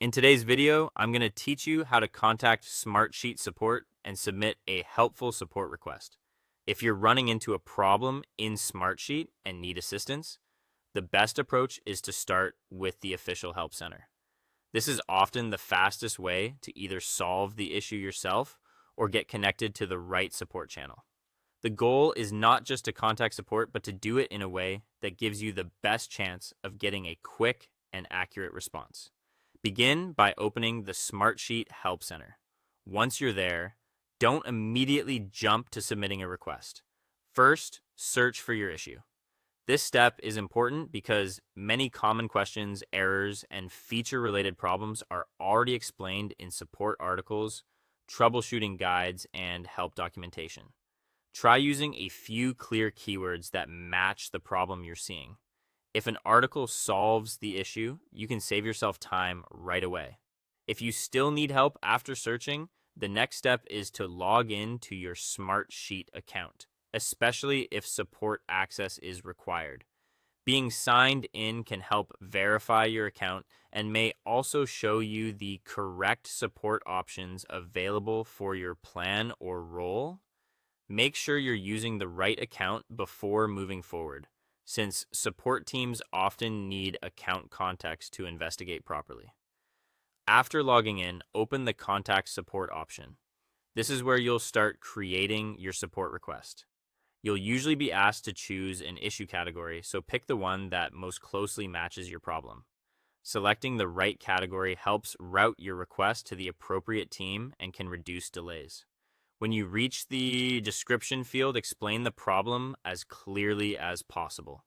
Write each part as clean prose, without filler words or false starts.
In today's video, I'm going to teach you how to contact Smartsheet Support and submit a helpful support request. If you're running into a problem in Smartsheet and need assistance, the best approach is to start with the official help center. This is often the fastest way to either solve the issue yourself or get connected to the right support channel. The goal is not just to contact support, but to do it in a way that gives you the best chance of getting a quick and accurate response. Begin by opening the Smartsheet Help Center. Once you're there, don't immediately jump to submitting a request. First, search for your issue. This step is important because many common questions, errors, and feature-related problems are already explained in support articles, troubleshooting guides, and help documentation. Try using a few clear keywords that match the problem you're seeing. If an article solves the issue, you can save yourself time right away. If you still need help after searching, the next step is to log in to your Smartsheet account, especially if support access is required. Being signed in can help verify your account and may also show you the correct support options available for your plan or role. Make sure you're using the right account before moving forward, since support teams often need account context to investigate properly. After logging in, open the Contact Support option. This is where you'll start creating your support request. You'll usually be asked to choose an issue category, so pick the one that most closely matches your problem. Selecting the right category helps route your request to the appropriate team and can reduce delays. When you reach the description field, explain the problem as clearly as possible.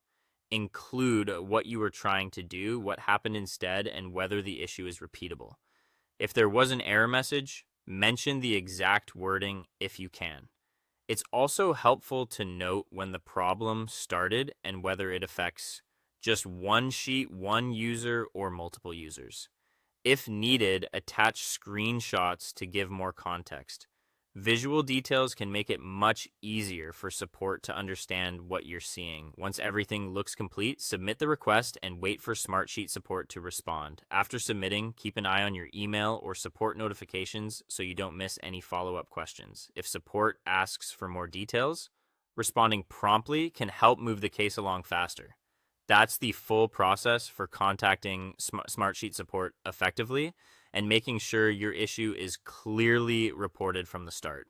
Include what you were trying to do, what happened instead, and whether the issue is repeatable. If there was an error message, mention the exact wording if you can. It's also helpful to note when the problem started and whether it affects just one sheet, one user, or multiple users. If needed, attach screenshots to give more context. Visual details can make it much easier for support to understand what you're seeing. Once everything looks complete, submit the request and wait for Smartsheet Support to respond. After submitting, keep an eye on your email or support notifications so you don't miss any follow-up questions. If support asks for more details, responding promptly can help move the case along faster. That's the full process for contacting Smartsheet Support effectively and making sure your issue is clearly reported from the start.